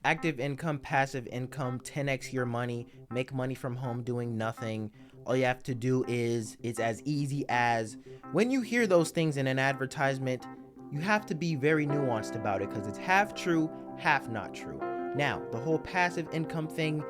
Active income, passive income, 10x your money, make money from home doing nothing. All you have to do is, it's as easy as, when you hear those things in an advertisement, you have to be very nuanced about it because it's half true, half not true. Now, the whole passive income thing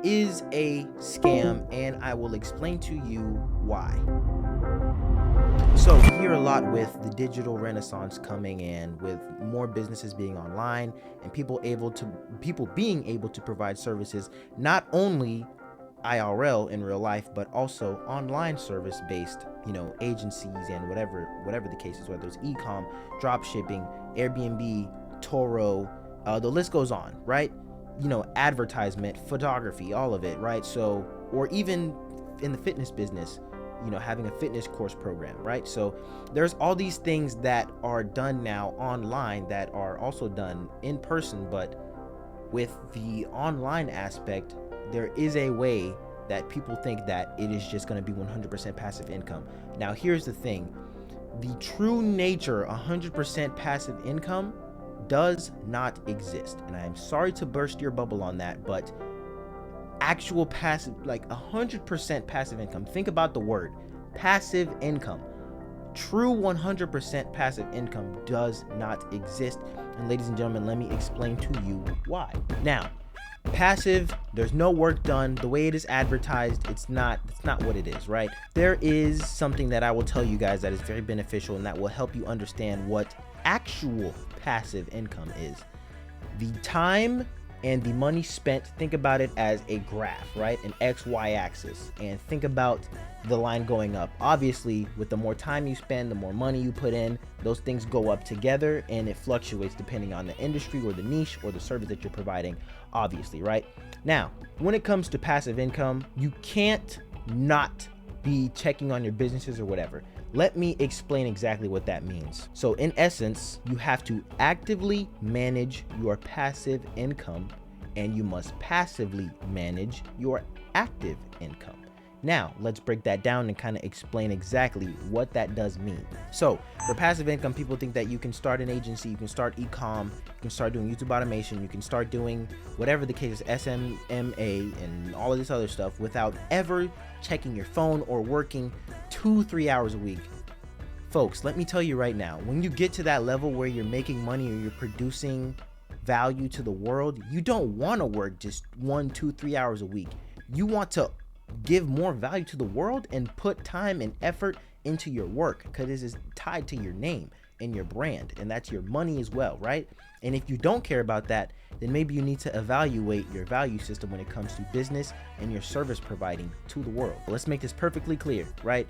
is a scam, and I will explain to you why. So we hear a lot with the digital renaissance coming in, with more businesses being online and people being able to provide services not only IRL in real life, but also online service based, agencies and whatever the case is, whether it's e-com, drop shipping, Airbnb, Toro, the list goes on, right? Advertisement, photography, all of it, right? So, or even in the fitness business, having a fitness course program, right? So there's all these things that are done now online that are also done in person, but with the online aspect, there is a way that people think that it is just going to be 100% passive income. Now, here's the thing. The true nature 100% passive income does not exist. And I am sorry to burst your bubble on that, but actual passive, like 100% passive income, think about the word passive income. True 100% passive income does not exist. And ladies and gentlemen, let me explain to you why. Now, passive, there's no work done. The way it is advertised, it's not what it is, right? There is something that I will tell you guys that is very beneficial and that will help you understand what actual passive income is. The time and the money spent, think about it as a graph, right? An XY axis. And think about the line going up. Obviously, with the more time you spend, the more money you put in, those things go up together, and it fluctuates depending on the industry or the niche or the service that you're providing, obviously, right? Now, when it comes to passive income, you can't not be checking on your businesses or whatever. Let me explain exactly what that means. So in essence, you have to actively manage your passive income, and you must passively manage your active income. Now, let's break that down and kind of explain exactly what that does mean. So for passive income, people think that you can start an agency, you can start e-com, you can start doing YouTube automation, you can start doing whatever the case is, SMMA and all of this other stuff without ever checking your phone or working 2-3 hours a week. Folks, let me tell you right now, when you get to that level where you're making money or you're producing value to the world, you don't want to work just 1-2-3 hours a week. You want to give more value to the world and put time and effort into your work, because this is tied to your name and your brand, and that's your money as well, right? And if you don't care about that, then maybe you need to evaluate your value system when it comes to business and your service providing to the world. Let's make this perfectly clear, right?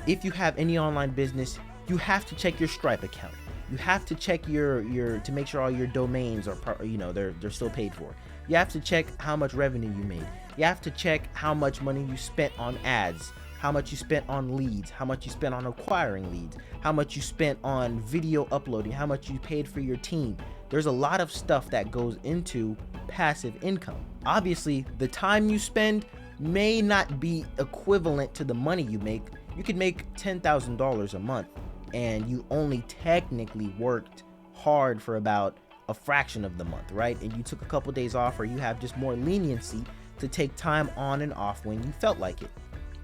If you have any online business, you have to check your Stripe account. You have to check your to make sure all your domains are they're still paid for. You have to check how much revenue you made. You have to check how much money you spent on ads, how much you spent on leads, how much you spent on acquiring leads, how much you spent on video uploading, how much you paid for your team. There's a lot of stuff that goes into passive income. Obviously, the time you spend may not be equivalent to the money you make. You could make $10,000 a month and you only technically worked hard for about a fraction of the month, right? And you took a couple days off, or you have just more leniency to take time on and off when you felt like it.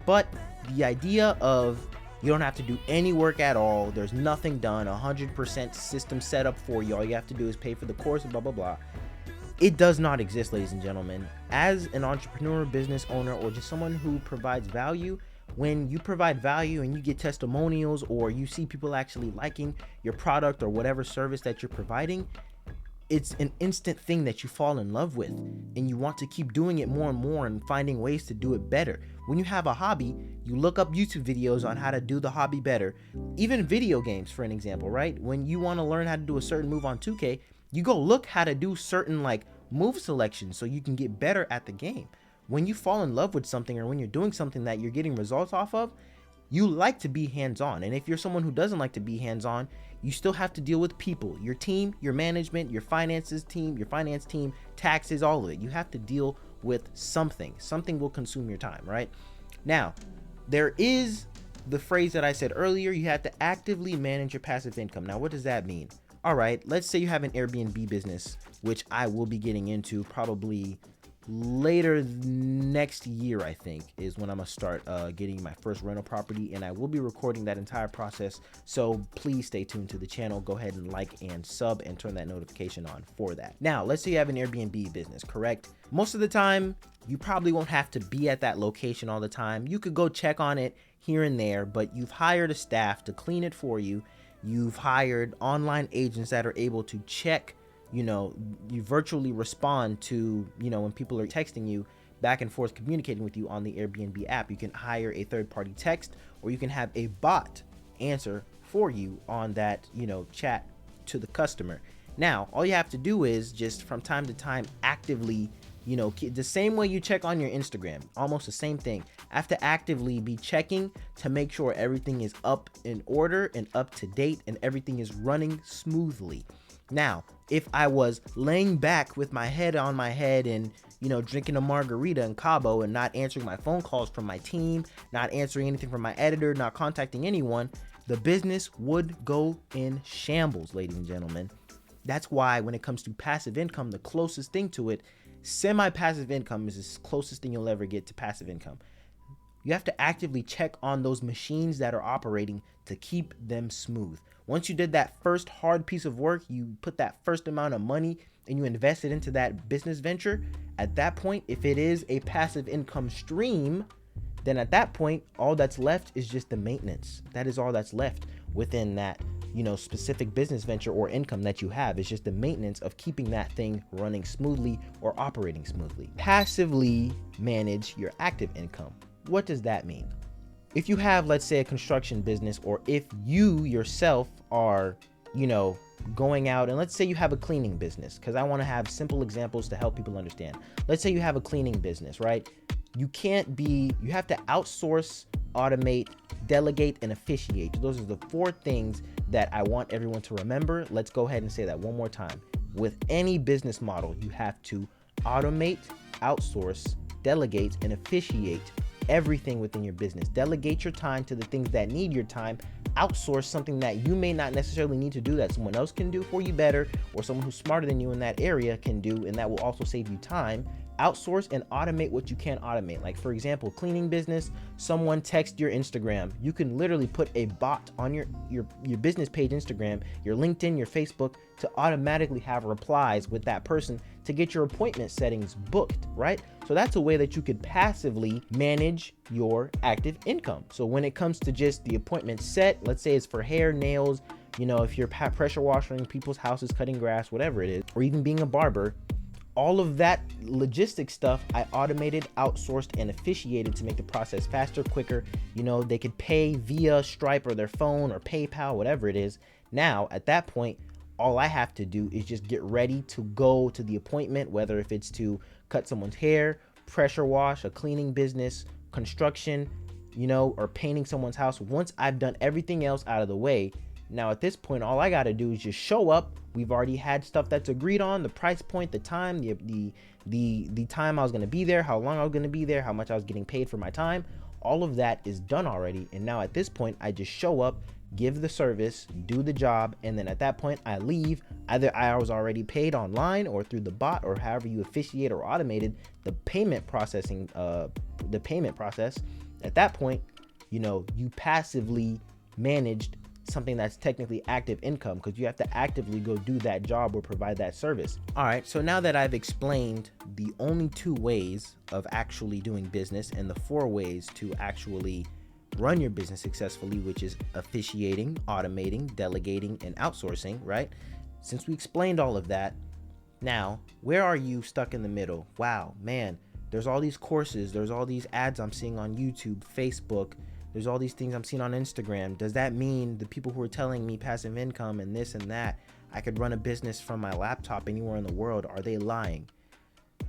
But the idea of you don't have to do any work at all, there's nothing done, 100% system set up for you, all you have to do is pay for the course and blah blah blah, it does not exist, ladies and gentlemen. As an entrepreneur, business owner, or just someone who provides value, when you provide value and you get testimonials, or you see people actually liking your product or whatever service that you're providing, it's an instant thing that you fall in love with, and you want to keep doing it more and more and finding ways to do it better. When you have a hobby, you look up YouTube videos on how to do the hobby better. Even video games, for an example, right? When you want to learn how to do a certain move on 2K, you go look how to do certain move selections so you can get better at the game. When you fall in love with something, or when you're doing something that you're getting results off of, you like to be hands-on. And if you're someone who doesn't like to be hands-on, you still have to deal with people, your team, your management, your finance team, taxes, all of it. You have to deal with something. Something will consume your time, right? Now, there is the phrase that I said earlier, you have to actively manage your passive income. Now, what does that mean? All right, let's say you have an Airbnb business, which I will be getting into probably later next year. I think is when I'm gonna start getting my first rental property, and I will be recording that entire process. So please stay tuned to the channel. Go ahead and like and sub and turn that notification on for that. Now, let's say you have an Airbnb business, correct? Most of the time, you probably won't have to be at that location all the time. You could go check on it here and there, but you've hired a staff to clean it for you. You've hired online agents that are able to check, you virtually respond to, when people are texting you back and forth, communicating with you on the Airbnb app. You can hire a third-party text, or you can have a bot answer for you on that, chat to the customer. Now, all you have to do is just from time to time actively, the same way you check on your Instagram, almost the same thing. I have to actively be checking to make sure everything is up in order and up to date and everything is running smoothly. Now, if I was laying back with my head on my head and, drinking a margarita in Cabo and not answering my phone calls from my team, not answering anything from my editor, not contacting anyone, the business would go in shambles, ladies and gentlemen. That's why when it comes to passive income, the closest thing to it, semi-passive income, is the closest thing you'll ever get to passive income. You have to actively check on those machines that are operating to keep them smooth. Once you did that first hard piece of work, you put that first amount of money and you invested into that business venture. At that point, if it is a passive income stream, then at that point, all that's left is just the maintenance. That is all that's left within that, specific business venture or income that you have. It's just the maintenance of keeping that thing running smoothly or operating smoothly. Passively manage your active income. What does that mean? If you have, let's say, a construction business, or if you yourself are, going out, and let's say you have a cleaning business, because I want to have simple examples to help people understand. Let's say you have a cleaning business, right? You have to outsource, automate, delegate, and officiate. Those are the 4 things that I want everyone to remember. Let's go ahead and say that one more time. With any business model, you have to automate, outsource, delegate, and officiate everything within your business. Delegate your time to the things that need your time. Outsource something that you may not necessarily need to do that someone else can do for you better, or someone who's smarter than you in that area can do, and that will also save you time. Outsource and automate what you can automate. Like, for example, cleaning business, someone text your Instagram. You can literally put a bot on your business page, Instagram, your LinkedIn, your Facebook, to automatically have replies with that person to get your appointment settings booked, right? So that's a way that you could passively manage your active income. So when it comes to just the appointment set, let's say it's for hair, nails, if you're pressure washing people's houses, cutting grass, whatever it is, or even being a barber, all of that logistic stuff I automated, outsourced, and officiated to make the process faster, quicker. They could pay via Stripe or their phone or PayPal, whatever it is. Now, at that point, all I have to do is just get ready to go to the appointment, whether if it's to cut someone's hair, pressure wash, a cleaning business, construction, or painting someone's house. Once I've done everything else out of the way, now at this point, all I got to do is just show up. We've already had stuff that's agreed on, the price point, the time, the time I was going to be there, how long I was going to be there, how much I was getting paid for my time. All of that is done already. And now at this point, I just show up, give the service, do the job, and then at that point I leave. Either I was already paid online or through the bot, or however you officiate or automated the payment processing, the payment process. At that point, you passively managed something that's technically active income, because you have to actively go do that job or provide that service. All right, so now that I've explained the only 2 ways of actually doing business and the 4 ways to actually run your business successfully, which is officiating, automating, delegating, and outsourcing, right? Since we explained all of that, now, where are you stuck in the middle? Wow, man, there's all these courses, there's all these ads I'm seeing on YouTube, Facebook, there's all these things I'm seeing on Instagram. Does that mean the people who are telling me passive income and this and that, I could run a business from my laptop anywhere in the world, are they lying?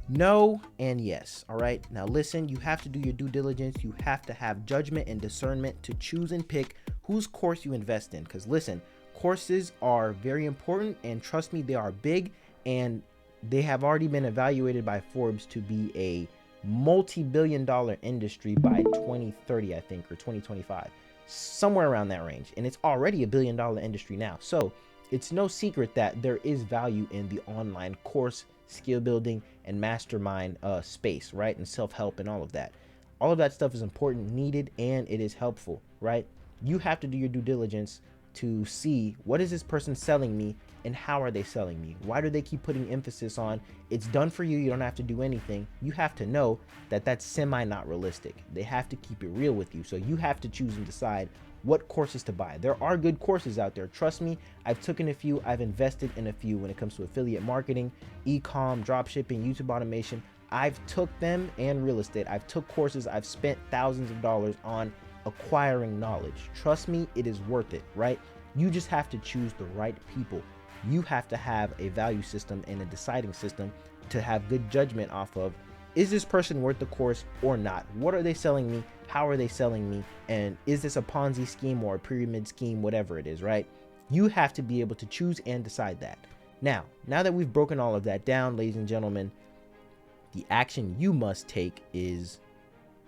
No and yes. All right. Now listen, you have to do your due diligence. You have to have judgment and discernment to choose and pick whose course you invest in. Because listen, courses are very important, and trust me, they are big, and they have already been evaluated by Forbes to be a multi-billion-dollar industry by 2030, I think, or 2025, somewhere around that range. And it's already a billion-dollar industry now. So It's no secret that there is value in the online course, skill building, and mastermind space, right? And self-help and all of that. All of that stuff is important, needed, and it is helpful, right? You have to do your due diligence to see, what is this person selling me and how are they selling me? Why do they keep putting emphasis on it's done for you, you don't have to do anything? You have to know that that's semi not realistic. They have to keep it real with you. So you have to choose and decide what courses to buy. There are good courses out there. Trust me, I've taken a few, I've invested in a few when it comes to affiliate marketing, e-com, dropshipping, YouTube automation. I've took them, and real estate. I've took courses, I've spent thousands of dollars on acquiring knowledge. Trust me, it is worth it, right? You just have to choose the right people. You have to have a value system and a deciding system to have good judgment off of, is this person worth the course or not? What are they selling me? How are they selling me? And is this a Ponzi scheme or a pyramid scheme, whatever it is, right? You have to be able to choose and decide that. Now that we've broken all of that down, ladies and gentlemen, the action you must take is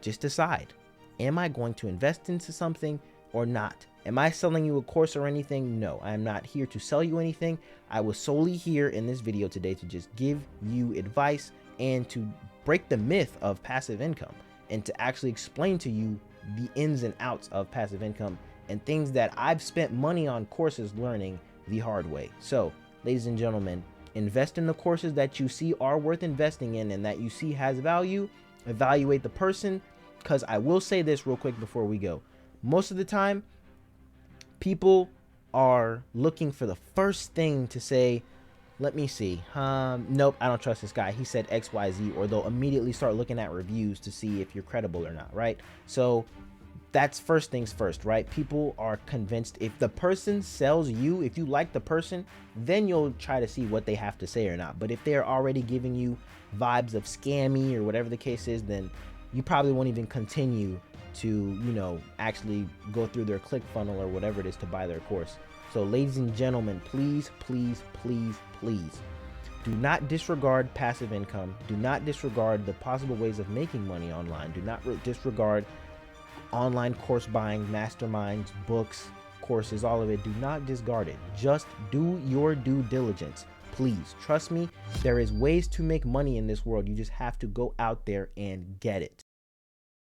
just decide. Am I going to invest into something or not? Am I selling you a course or anything? No, I am not here to sell you anything. I was solely here in this video today to just give you advice and to break the myth of passive income and to actually explain to you the ins and outs of passive income and things that I've spent money on courses learning the hard way. So, ladies and gentlemen, invest in the courses that you see are worth investing in and that you see has value. Evaluate the person, because I will say this real quick before we go. Most of the time, people are looking for the first thing to say, let me see, nope, I don't trust this guy, he said XYZ, or they'll immediately start looking at reviews to see if you're credible or not, right? So that's first things first, right? People are convinced if the person sells you, if you like the person, then you'll try to see what they have to say or not. But if they're already giving you vibes of scammy or whatever the case is, then you probably won't even continue to, actually go through their click funnel or whatever it is to buy their course. So ladies and gentlemen, please, please, please, please do not disregard passive income. Do not disregard the possible ways of making money online. Do not disregard online course buying, masterminds, books, courses, all of it. Do not discard it. Just do your due diligence. Please trust me, there is ways to make money in this world. You just have to go out there and get it.